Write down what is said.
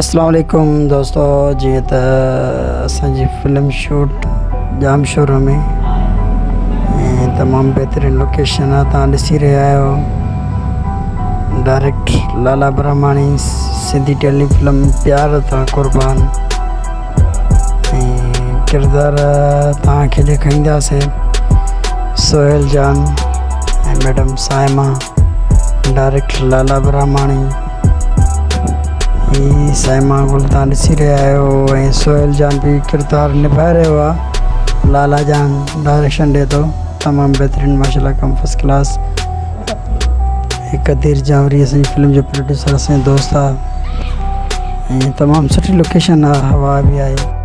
अस्सलाम वालेकुम दोस्तों, जीअं त असांजी फिल्म शूट जाम शोर में ऐं तमामु बहितरीनु लोकेशन आहे। तव्हां ॾिसी रहिया आहियो डायरेक्ट लाला ब्रह्माणी सिंधी टेली फिल्म प्यार था कुर्बान ऐं किरदार तव्हांखे ॾेखारींदासीं सोहेल जान ऐं मैडम साइमा। डायरेक्ट लाला ब्रह्माणी साइमा गुल तव्हां ॾिसी रहिया आहियो ऐं सोहेल जान बि किरदारु निभाए रहियो आहे। लाला जान डायरेक्शन ॾिए थो, तमामु बहितरीनु माशाल्लाह कम फर्स्ट क्लास। कदीर जावरी असांजी फिल्म जो प्रोड्यूसर असांजो दोस्त आहे ऐं तमामु सुठी लोकेशन आहे, हवा बि आहे।